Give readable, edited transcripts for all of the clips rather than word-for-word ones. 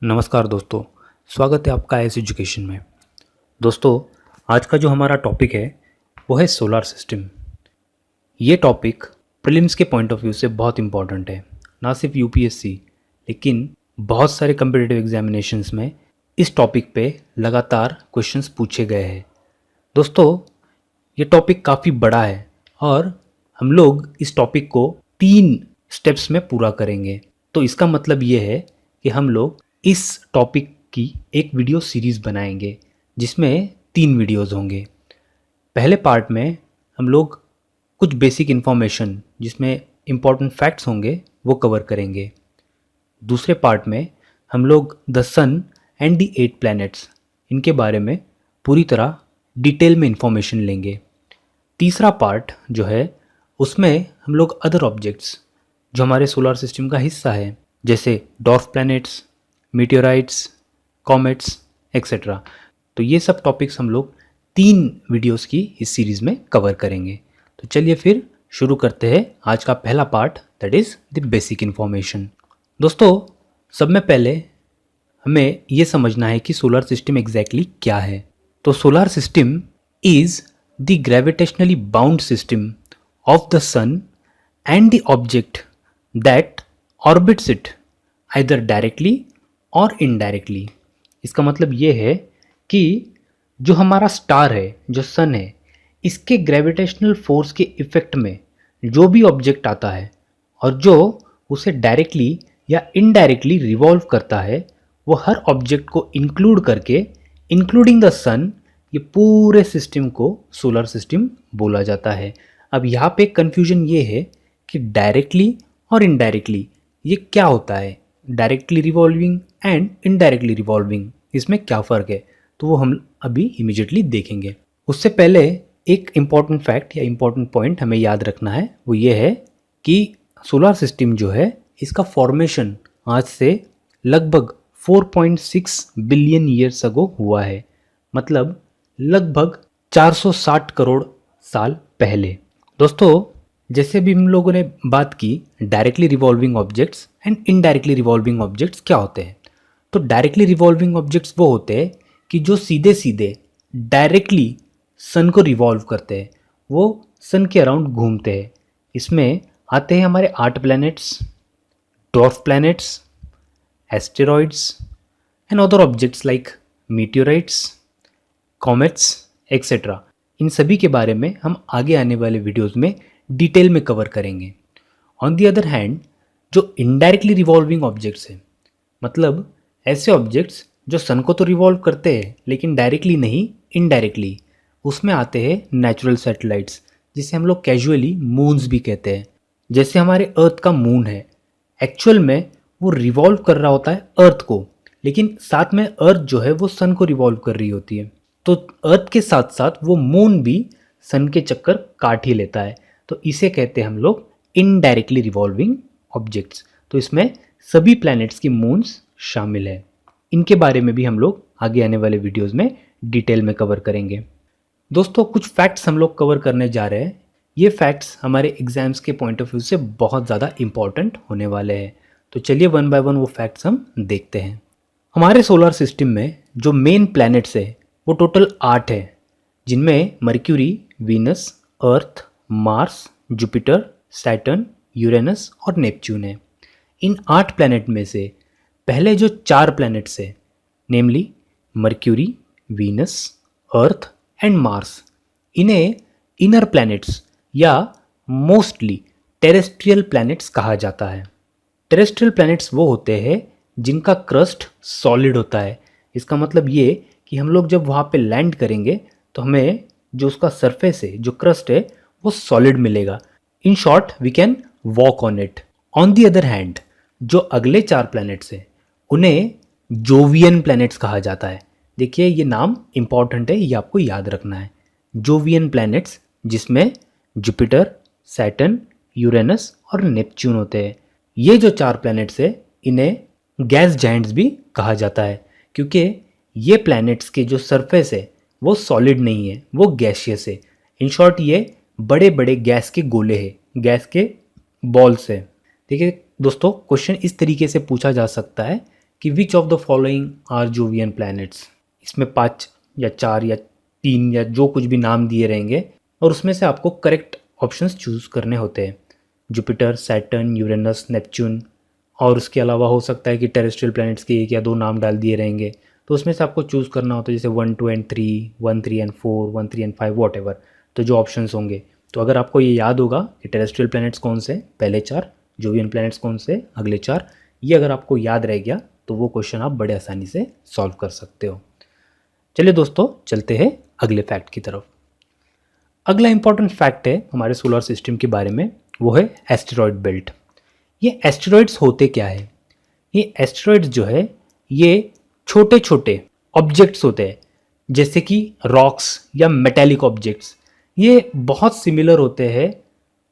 नमस्कार दोस्तों, स्वागत है आपका आईएएस एजुकेशन में। दोस्तों, आज का जो हमारा टॉपिक है वो है सोलर सिस्टम। ये टॉपिक प्रीलिम्स के पॉइंट ऑफ व्यू से बहुत इम्पॉर्टेंट है, ना सिर्फ यूपीएससी लेकिन बहुत सारे कम्पिटिटिव एग्जामिनेशंस में इस टॉपिक पे लगातार क्वेश्चंस पूछे गए हैं। दोस्तों, ये टॉपिक काफ़ी बड़ा है और हम लोग इस टॉपिक को 3 स्टेप्स में पूरा करेंगे। तो इसका मतलब ये है कि हम लोग इस टॉपिक की एक वीडियो सीरीज़ बनाएंगे जिसमें 3 वीडियोज़ होंगे। पहले पार्ट में हम लोग कुछ बेसिक इन्फॉर्मेशन जिसमें इम्पॉर्टेंट फैक्ट्स होंगे वो कवर करेंगे। दूसरे पार्ट में हम लोग the sun and the 8 planets इनके बारे में पूरी तरह डिटेल में इन्फॉर्मेशन लेंगे। तीसरा पार्ट जो है उसमें हम लोग अदर ऑब्जेक्ट्स जो हमारे सोलर सिस्टम का हिस्सा है, जैसे dwarf planets, meteorites, comets etcetera, तो ये सब टॉपिक्स हम लोग 3 वीडियोस की इस सीरीज़ में कवर करेंगे। तो चलिए फिर शुरू करते हैं आज का पहला part, that is the basic information. दोस्तों, सब में पहले हमें ये समझना है कि सोलर सिस्टम एग्जैक्टली क्या है। तो solar system is the gravitationally bound system of the sun and the object that orbits it either directly or indirectly. इसका मतलब ये है कि जो हमारा स्टार है, जो सन है, इसके ग्रेविटेशनल फोर्स के इफेक्ट में जो भी ऑब्जेक्ट आता है और जो उसे डायरेक्टली या इनडायरेक्टली रिवॉल्व करता है, वो हर ऑब्जेक्ट को इंक्लूड करके, इंक्लूडिंग द सन, ये पूरे सिस्टम को सोलर सिस्टम बोला जाता है। अब यहाँ पे कन्फ्यूजन ये है कि डायरेक्टली और इनडायरेक्टली ये क्या होता है, directly revolving and indirectly revolving, इसमें क्या फ़र्क है, तो वो हम अभी इमीडिएटली देखेंगे। उससे पहले एक इम्पॉर्टेंट फैक्ट या इम्पॉर्टेंट पॉइंट हमें याद रखना है, वो ये है कि सोलर सिस्टम जो है इसका फॉर्मेशन आज से लगभग 4.6 बिलियन ईयर्स अगो हुआ है, मतलब लगभग 460 करोड़ साल पहले। दोस्तों, जैसे भी हम लोगों ने बात की directly revolving objects and indirectly revolving objects क्या होते हैं, तो डायरेक्टली रिवॉल्विंग ऑब्जेक्ट्स वो होते हैं कि जो सीधे सीधे डायरेक्टली सन को रिवॉल्व करते हैं, वो सन के अराउंड घूमते हैं। इसमें आते हैं हमारे 8 planets, dwarf planets, asteroids and other objects like meteorites, comets etcetera. इन सभी के बारे में हम आगे आने वाले वीडियोज़ में डिटेल में कवर करेंगे। ऑन दी अदर हैंड, जो इनडायरेक्टली रिवॉल्विंग ऑब्जेक्ट्स हैं, मतलब ऐसे ऑब्जेक्ट्स जो सन को तो रिवॉल्व करते हैं लेकिन डायरेक्टली नहीं, इनडायरेक्टली, उसमें आते हैं नेचुरल सैटेलाइट्स, जिसे हम लोग कैजुअली मून्स भी कहते हैं। जैसे हमारे अर्थ का मून है, एक्चुअल में वो रिवॉल्व कर रहा होता है अर्थ को, लेकिन साथ में अर्थ जो है वो सन को रिवॉल्व कर रही होती है। तो अर्थ के साथ साथ वो मून भी सन के चक्कर काट ही लेता है, तो इसे कहते हैं हम लोग इनडायरेक्टली रिवॉल्विंग ऑब्जेक्ट्स। तो इसमें सभी प्लैनेट्स की मून्स शामिल है। इनके बारे में भी हम लोग आगे आने वाले वीडियोस में डिटेल में कवर करेंगे। दोस्तों, कुछ फैक्ट्स हम लोग कवर करने जा रहे हैं। ये फैक्ट्स हमारे एग्जाम्स के पॉइंट ऑफ व्यू से बहुत ज़्यादा इंपॉर्टेंट होने वाले हैं। तो चलिए वन बाय वन वो फैक्ट्स हम देखते हैं। हमारे सोलर सिस्टम में जो मेन प्लैनेट्स है वो टोटल 8 है, जिनमें मर्क्यूरी, वीनस, अर्थ, मार्स, जुपिटर, सैटर्न, यूरेनस और नेपच्यून है। इन 8 प्लैनेट में से पहले जो 4 प्लैनेट्स है, namely Mercury, Venus, Earth and Mars, इन्हें इनर प्लैनेट्स या मोस्टली टेरेस्ट्रियल प्लैनेट्स कहा जाता है। टेरेस्ट्रियल प्लैनेट्स वो होते हैं जिनका क्रस्ट सॉलिड होता है। इसका मतलब ये कि हम लोग जब वहाँ पे लैंड करेंगे तो हमें जो उसका सरफेस है, जो क्रस्ट है, वो सॉलिड मिलेगा। In short, we can walk on it. On the other hand, जो अगले 4 प्लैनेट्स हैं उन्हें जोवियन प्लैनेट्स कहा जाता है। देखिए, ये नाम इंपॉर्टेंट है, ये आपको याद रखना है। जोवियन प्लैनेट्स, जिसमें जुपिटर, सैटर्न, यूरेनस और नेपच्यून होते हैं। ये जो 4 प्लैनेट्स है इन्हें गैस जायंट्स भी कहा जाता है, क्योंकि ये प्लैनेट्स के जो सरफेस है वो सॉलिड नहीं है, वो गैसियस है। इन शॉर्ट, ये बड़े बड़े गैस के गोले हैं, गैस के बॉल्स है। देखिए दोस्तों, क्वेश्चन इस तरीके से पूछा जा सकता है कि which of the following are jovian planets. इसमें 5 या 4 या 3 या जो कुछ भी नाम दिए रहेंगे और उसमें से आपको करेक्ट ऑप्शंस चूज़ करने होते हैं। जुपिटर, सैटर्न, यूरेनस, नेपच्यून, और उसके अलावा हो सकता है कि टेरेस्ट्रियल प्लैनेट्स के 1 या 2 नाम डाल दिए रहेंगे, तो उसमें से आपको चूज़ करना होता है, जैसे 1, 2 and 3, 1, 3 and 4, 1, 3 and 5, what ever. तो जो ऑप्शंस होंगे, तो अगर आपको ये याद होगा कि टेरेस्ट्रियल प्लैनेट्स कौन से पहले 4, जोवियन प्लैनेट्स कौन से अगले 4, ये अगर आपको याद रह गया तो वो क्वेश्चन आप बड़े आसानी से सॉल्व कर सकते हो। चलिए दोस्तों, चलते हैं अगले फैक्ट की तरफ। अगला इंपॉर्टेंट फैक्ट है हमारे सोलर सिस्टम के बारे में, वो है एस्टेरॉयड बेल्ट। ये एस्टेरॉयड्स होते क्या है? ये एस्टेरॉयड्स जो है ये छोटे छोटे ऑब्जेक्ट्स होते हैं, जैसे कि रॉक्स या मेटेलिक ऑब्जेक्ट्स। ये बहुत सिमिलर होते हैं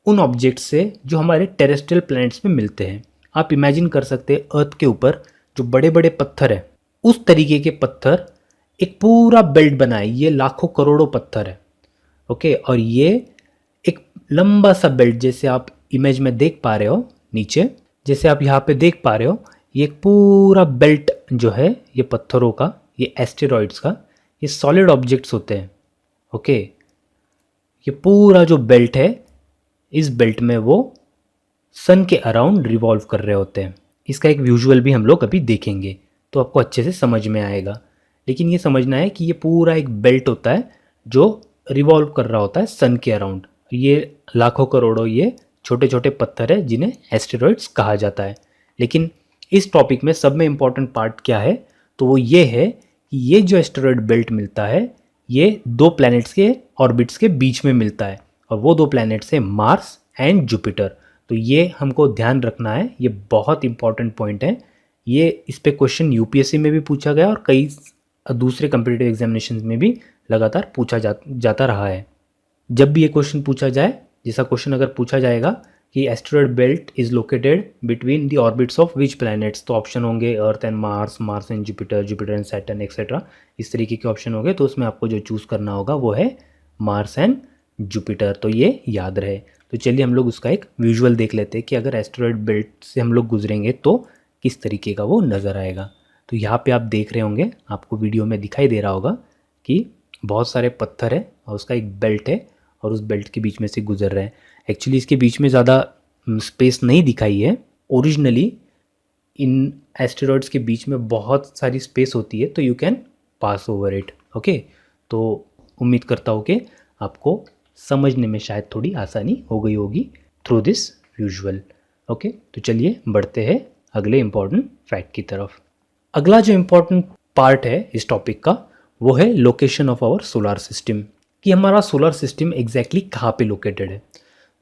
उन ऑब्जेक्ट्स से जो हमारे टेरेस्ट्रियल प्लैनेट्स में मिलते हैं। आप इमेजिन कर सकते हैं अर्थ के ऊपर जो बड़े बड़े पत्थर है, उस तरीके के पत्थर एक पूरा बेल्ट बनाए। ये लाखों करोड़ों पत्थर है, ओके। और ये एक लंबा सा बेल्ट, जैसे आप इमेज में देख पा रहे हो नीचे, जैसे आप यहाँ पे देख पा रहे हो, ये एक पूरा बेल्ट जो है ये पत्थरों का, ये एस्टेरॉइड्स का, ये सॉलिड ऑब्जेक्ट्स होते हैं, ओके। ये पूरा जो बेल्ट है, इस बेल्ट में वो सन के अराउंड रिवॉल्व कर रहे होते हैं। इसका एक विजुअल भी हम लोग अभी देखेंगे तो आपको अच्छे से समझ में आएगा। लेकिन ये समझना है कि ये पूरा एक बेल्ट होता है जो रिवॉल्व कर रहा होता है सन के अराउंड। ये लाखों करोड़ों ये छोटे छोटे पत्थर है जिन्हें एस्टेरॉइड्स कहा जाता है। लेकिन इस टॉपिक में सब में इम्पॉर्टेंट पार्ट क्या है, तो वो ये है कि ये जो एस्टेरॉइड बेल्ट मिलता है ये 2 प्लैनेट्स के ऑर्बिट्स के बीच में मिलता है, और वो 2 प्लैनेट्स है मार्स एंड जुपिटर। तो ये हमको ध्यान रखना है, ये बहुत इंपॉर्टेंट पॉइंट है। ये इस पे क्वेश्चन यूपीएससी में भी पूछा गया और कई दूसरे कम्पिटिटिव एग्जामिनेशन में भी लगातार पूछा जाता रहा है। जब भी ये क्वेश्चन पूछा जाए, जैसा क्वेश्चन अगर पूछा जाएगा कि asteroid belt is located between the orbits of which planets, तो ऑप्शन होंगे अर्थ and Mars, Mars and Jupiter, Jupiter and Saturn etcetera, इस तरीके के ऑप्शन होंगे। तो उसमें आपको जो चूज़ करना होगा वो है मार्स एंड जुपिटर, तो ये याद रहे। तो चलिए हम लोग उसका एक विजुअल देख लेते हैं कि अगर एस्टेरॉयड बेल्ट से हम लोग गुजरेंगे तो किस तरीके का वो नज़र आएगा। तो यहाँ पे आप देख रहे होंगे, आपको वीडियो में दिखाई दे रहा होगा कि बहुत सारे पत्थर है और उसका एक बेल्ट है और उस बेल्ट के बीच में से गुजर रहे हैं। एक्चुअली इसके बीच में ज़्यादा स्पेस नहीं दिखाई है। ओरिजिनली इन एस्टेरॉयड्स के बीच में बहुत सारी स्पेस होती है, तो you can pass over it, okay. तो उम्मीद करता हूँ कि आपको समझने में शायद थोड़ी आसानी हो गई होगी थ्रू दिस विजुअल, ओके। तो चलिए बढ़ते हैं अगले इम्पॉर्टेंट फैक्ट की तरफ। अगला जो इम्पॉर्टेंट पार्ट है इस टॉपिक का वो है location of our solar system, कि हमारा सोलर सिस्टम एग्जैक्टली कहाँ पे लोकेटेड है।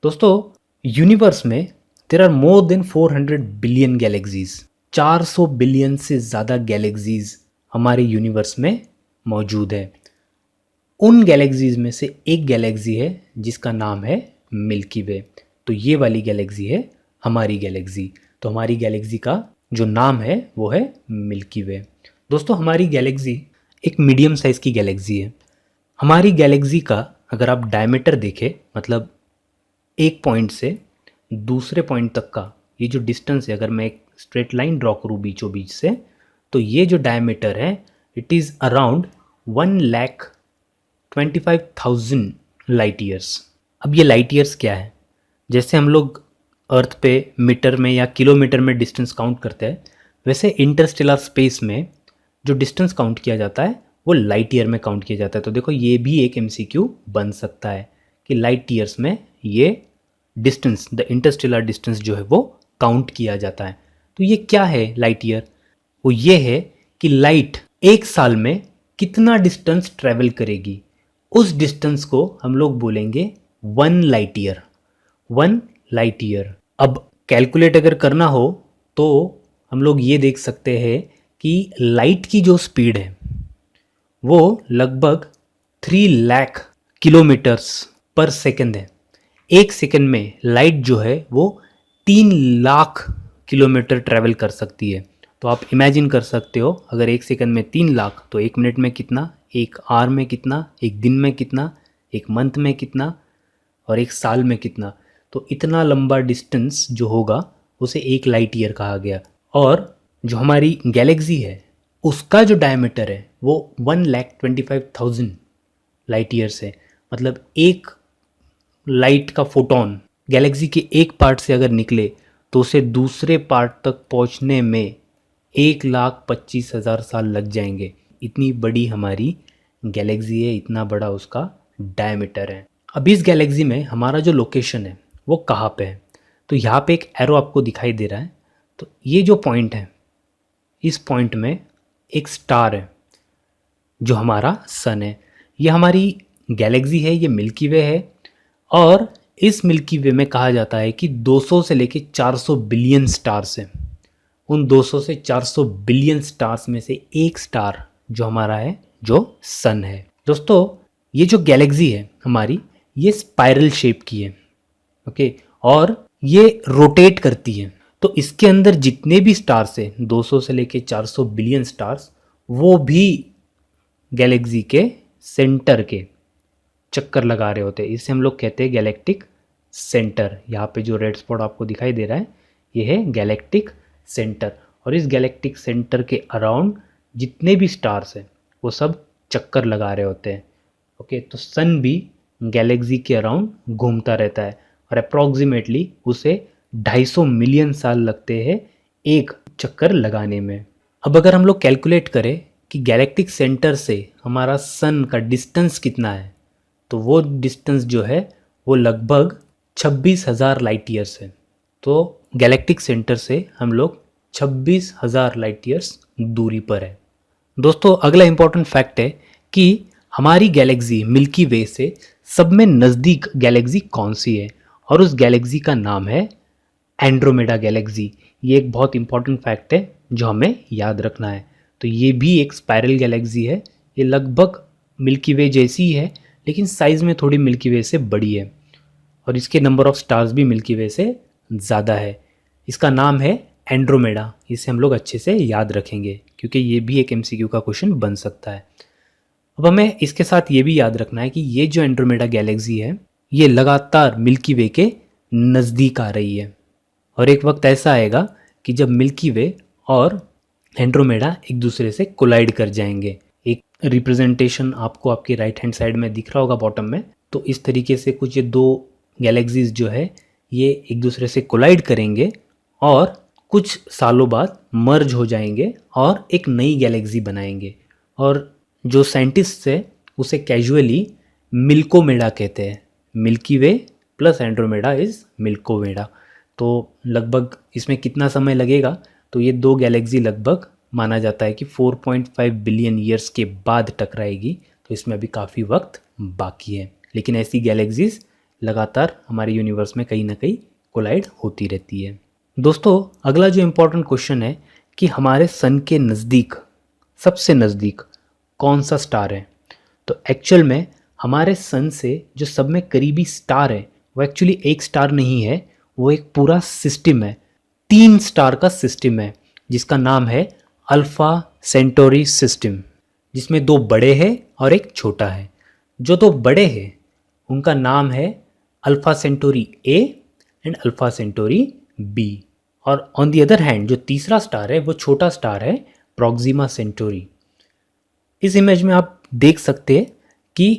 दोस्तों, यूनिवर्स में there are more than 400 billion galaxies. 400 billion से ज़्यादा गैलेक्सीज हमारे यूनिवर्स में मौजूद है। उन गैलेक्सीज में से एक गैलेक्सी है जिसका नाम है मिल्की वे। तो ये वाली गैलेक्सी है हमारी गैलेक्सी। तो हमारी गैलेक्सी का जो नाम है वो है मिल्की वे। दोस्तों, हमारी गैलेक्सी एक मीडियम साइज़ की गैलेक्सी है। हमारी गैलेक्सी का अगर आप डायमीटर देखें, मतलब एक पॉइंट से दूसरे पॉइंट तक का ये जो डिस्टेंस है, अगर मैं एक स्ट्रेट लाइन ड्रॉ करूँ बीचों बीच से, तो ये जो डायमीटर है it is around 1,25,000 light years. अब ये लाइट ईयर्स क्या है? जैसे हम लोग अर्थ पे मीटर में या किलोमीटर में डिस्टेंस काउंट करते हैं, वैसे इंटरस्टेलर स्पेस में जो डिस्टेंस काउंट किया जाता है वो लाइट ईयर में काउंट किया जाता है। तो देखो, ये भी एक एमसीक्यू बन सकता है कि लाइट ईयर्स में ये डिस्टेंस, द इंटरस्टेलर डिस्टेंस जो है वो काउंट किया जाता है। तो ये क्या है लाइट ईयर? वो ये है कि लाइट एक साल में कितना डिस्टेंस ट्रेवल करेगी, उस डिस्टेंस को हम लोग बोलेंगे 1 लाइट ईयर। 1 light year. अब कैलकुलेट अगर करना हो तो हम लोग ये देख सकते हैं कि लाइट की जो स्पीड है वो लगभग 3 लाख किलोमीटर्स पर सेकंड है। एक सेकंड में लाइट जो है वो 3 लाख किलोमीटर ट्रैवल कर सकती है। तो आप इमेजिन कर सकते हो, अगर एक सेकंड में 3 लाख तो एक मिनट में कितना, एक आवर में कितना, एक दिन में कितना, एक मंथ में कितना और एक साल में कितना। तो इतना लंबा डिस्टेंस जो होगा उसे 1 लाइट ईयर कहा गया। और जो हमारी गैलेक्सी है उसका जो डायमीटर है वो 1,25,000 लाइट ईयर्स है। मतलब एक लाइट का फोटोन गैलेक्सी के एक पार्ट से अगर निकले तो उसे दूसरे पार्ट तक पहुंचने में 1,25,000 साल लग जाएंगे। इतनी बड़ी हमारी गैलेक्सी है, इतना बड़ा उसका डायमीटर है। अब इस गैलेक्सी में हमारा जो लोकेशन है वो कहाँ पे है, तो यहाँ पे एक एरो आपको दिखाई दे रहा है। तो ये जो पॉइंट है, इस पॉइंट में एक स्टार है जो हमारा सन है। ये हमारी गैलेक्सी है, ये मिल्की वे है। और इस मिल्की वे में कहा जाता है कि 200 से लेके 400 बिलियन स्टार्स हैं। उन 200 से 400 बिलियन स्टार्स में से एक स्टार जो हमारा है, जो सन है। दोस्तों, ये जो गैलेक्सी है हमारी, ये स्पाइरल शेप की है, ओके, और ये रोटेट करती है। तो इसके अंदर जितने भी स्टार्स हैं, 200 से लेके 400 बिलियन स्टार्स, वो भी गैलेक्सी के सेंटर के चक्कर लगा रहे होते हैं। इसे हम लोग कहते हैं गैलेक्टिक सेंटर। यहाँ पे जो रेड स्पॉट आपको दिखाई दे रहा है, ये है गैलेक्टिक सेंटर। और इस गैलेक्टिक सेंटर के अराउंड जितने भी स्टार्स हैं वो सब चक्कर लगा रहे होते हैं, ओके। तो सन भी गैलेक्सी के अराउंड घूमता रहता है और अप्रॉक्सीमेटली उसे 250 मिलियन साल लगते हैं एक चक्कर लगाने में। अब अगर हम लोग कैलकुलेट करें कि गैलेक्टिक सेंटर से हमारा सन का डिस्टेंस कितना है, तो वो डिस्टेंस जो है वो लगभग 26,000 लाइट ईयर्स है। तो गैलेक्टिक सेंटर से हम लोग 26,000 लाइट ईयर्स दूरी पर है। दोस्तों, अगला इंपॉर्टेंट फैक्ट है कि हमारी गैलेक्सी मिल्की वे से सब में नज़दीक गैलेक्सी कौन सी है, और उस गैलेक्सी का नाम है एंड्रोमेडा गैलेक्सी। ये एक बहुत इंपॉर्टेंट फैक्ट है जो हमें याद रखना है। तो ये भी एक स्पाइरल गैलेक्सी है। ये लगभग मिल्की वे जैसी ही है, लेकिन साइज़ में थोड़ी मिल्की वे से बड़ी है, और इसके नंबर ऑफ स्टार्स भी मिल्की वे से ज़्यादा है। इसका नाम है एंड्रोमेडा। इसे हम लोग अच्छे से याद रखेंगे क्योंकि ये भी एक एमसीक्यू का क्वेश्चन बन सकता है। अब हमें इसके साथ ये भी याद रखना है कि ये जो एंड्रोमेडा गैलेक्सी है, ये लगातार मिल्की वे के नज़दीक आ रही है, और एक वक्त ऐसा आएगा कि जब मिल्की वे और एंड्रोमेडा एक दूसरे से कोलाइड कर जाएंगे। एक रिप्रेजेंटेशन आपको आपके राइट हैंड साइड में दिख रहा होगा बॉटम में। तो इस तरीके से कुछ ये दो गैलेक्सीज जो है ये एक दूसरे से कोलाइड करेंगे और कुछ सालों बाद मर्ज हो जाएंगे और एक नई गैलेक्सी बनाएंगे। और जो साइंटिस्ट है उसे कैजुअली मिल्कोमेडा कहते हैं। Milky Way plus Andromeda is Milkomeda. तो लगभग इसमें कितना समय लगेगा, तो ये दो गैलेक्सी लगभग माना जाता है कि 4.5 बिलियन ईयर्स के बाद टकराएगी। तो इसमें अभी काफ़ी वक्त बाकी है, लेकिन ऐसी गैलेक्सीज लगातार हमारे यूनिवर्स में कहीं ना कहीं कोलाइड होती रहती है। दोस्तों, अगला जो इम्पोर्टेंट क्वेश्चन है कि हमारे सन के नज़दीक, सबसे नज़दीक कौन सा स्टार है। तो एक्चुअल में हमारे सन से जो सब में करीबी स्टार है वो एक्चुअली एक स्टार नहीं है, वो एक पूरा सिस्टम है। 3 स्टार का सिस्टम है जिसका नाम है अल्फा सेंटोरी सिस्टम, जिसमें 2 बड़े हैं और एक छोटा है। जो 2 बड़े हैं उनका नाम है Alpha Centauri A and Alpha Centauri B. और ऑन दी अदर हैंड जो तीसरा स्टार है वो छोटा स्टार है प्रोक्सिमा सेंटोरी। इस इमेज में आप देख सकते हैं कि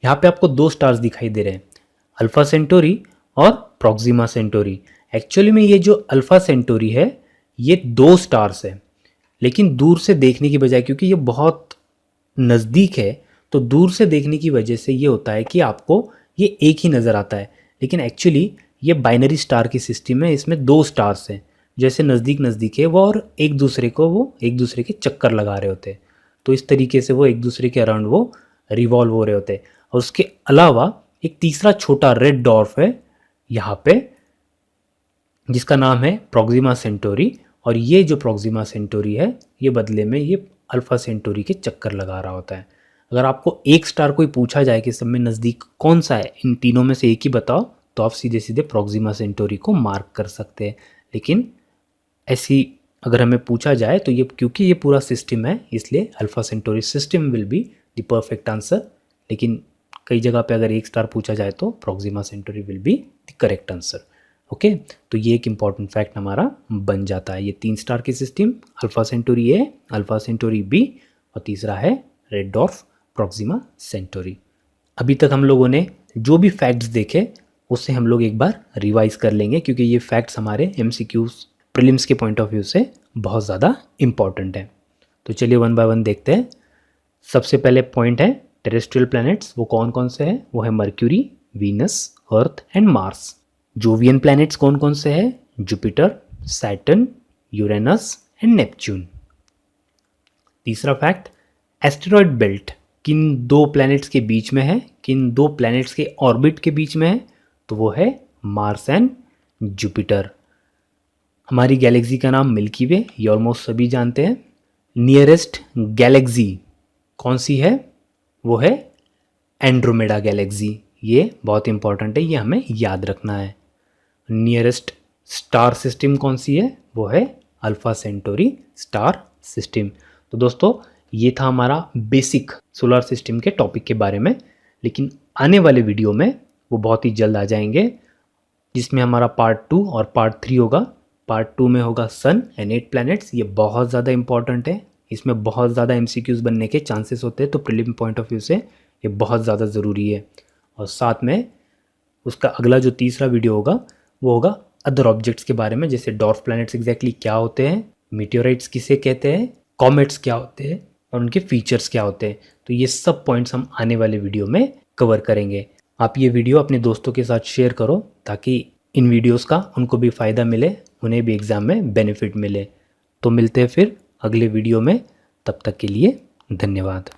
यहाँ पे आपको 2 स्टार्स दिखाई दे रहे हैं, अल्फा सेंटोरी और प्रोक्सिमा सेंटोरी। एक्चुअली में ये जो अल्फा सेंटोरी है ये 2 स्टार्स है, लेकिन दूर से देखने की बजाय, क्योंकि ये बहुत नज़दीक है, तो दूर से देखने की वजह से ये होता है कि आपको ये एक ही नज़र आता है। लेकिन एक्चुअली ये बाइनरी स्टार की सिस्टम है, इसमें 2 स्टार्स हैं। जैसे नज़दीक नज़दीक है वो, और एक दूसरे के चक्कर लगा रहे होते हैं। तो इस तरीके से वो एक दूसरे के अराउंड वो रिवॉल्व हो रहे होते हैं। और उसके अलावा एक तीसरा छोटा रेड डॉर्फ है यहाँ पे, जिसका नाम है प्रोक्सिमा सेंटोरी। और ये जो प्रोक्सिमा सेंटोरी है ये बदले में ये अल्फा सेंटोरी के चक्कर लगा रहा होता है। अगर आपको एक स्टार कोई पूछा जाए कि सब में नज़दीक कौन सा है, इन तीनों में से एक ही बताओ, तो आप सीधे सीधे प्रोक्सिमा सेंटोरी को मार्क कर सकते हैं। लेकिन ऐसी अगर हमें पूछा जाए तो ये, क्योंकि ये पूरा सिस्टम है, इसलिए alpha Centauri system will be the perfect answer. लेकिन कई जगह पे अगर एक स्टार पूछा जाए तो Proxima Centauri will be the correct answer. Okay, तो ये एक इम्पॉर्टेंट फैक्ट हमारा बन जाता है। ये 3 स्टार की system, Alpha Centauri A, Alpha Centauri B और तीसरा है रेड डॉर्फ प्रॉक्सिमा सेंटोरी। अभी तक हम लोगों ने जो भी फैक्ट्स देखे उससे हम लोग एक बार रिवाइज कर लेंगे, क्योंकि ये फैक्ट्स हमारे MCQs प्रीलिम्स के पॉइंट ऑफ व्यू से बहुत ज़्यादा इम्पॉर्टेंट है। तो चलिए वन बाय वन देखते हैं। सबसे पहले पॉइंट है टेरेस्ट्रियल प्लैनेट्स, वो कौन कौन से हैं? वो है mercury, Venus, Earth and Mars. Jovian planets कौन कौन से हैं? Jupiter, Saturn, Uranus and Neptune. तीसरा फैक्ट, एस्टेरॉयड बेल्ट किन 2 प्लैनेट्स के बीच में है, किन 2 प्लैनेट्स के ऑर्बिट के बीच में है? तो वो है मार्स एंड जुपिटर। हमारी गैलेक्सी का नाम मिल्की वे, ये ऑलमोस्ट सभी जानते हैं। नियरेस्ट गैलेक्सी कौन सी है? वो है एंड्रोमेडा गैलेक्सी। ये बहुत इंपॉर्टेंट है, ये हमें याद रखना है। नियरेस्ट स्टार सिस्टम कौन सी है? वो है अल्फा सेंटोरी स्टार सिस्टम। तो दोस्तों ये था हमारा बेसिक सोलर सिस्टम के टॉपिक के बारे में, लेकिन आने वाले वीडियो में वो बहुत ही जल्द आ जाएंगे, जिसमें हमारा पार्ट 2 और पार्ट 3 होगा। पार्ट 2 में होगा सन एंड 8 प्लैनेट्स। ये बहुत ज़्यादा इंपॉर्टेंट है, इसमें बहुत ज़्यादा MCQs बनने के चांसेस होते हैं, तो प्रीलिम पॉइंट ऑफ व्यू से ये बहुत ज़्यादा ज़रूरी है। और साथ में उसका अगला जो तीसरा वीडियो होगा वो होगा अदर ऑब्जेक्ट्स के बारे में, जैसे डॉर्फ प्लैनेट्स एग्जैक्टली क्या होते हैं, मीटियोराइट्स किसे कहते हैं, कॉमेट्स क्या होते हैं और उनके फीचर्स क्या होते हैं। तो ये सब पॉइंट्स हम आने वाले वीडियो में कवर करेंगे। आप ये वीडियो अपने दोस्तों के साथ शेयर करो ताकि इन वीडियोस का उनको भी फ़ायदा मिले, उन्हें भी एग्ज़ाम में बेनिफिट मिले। तो मिलते हैं फिर अगले वीडियो में, तब तक के लिए धन्यवाद।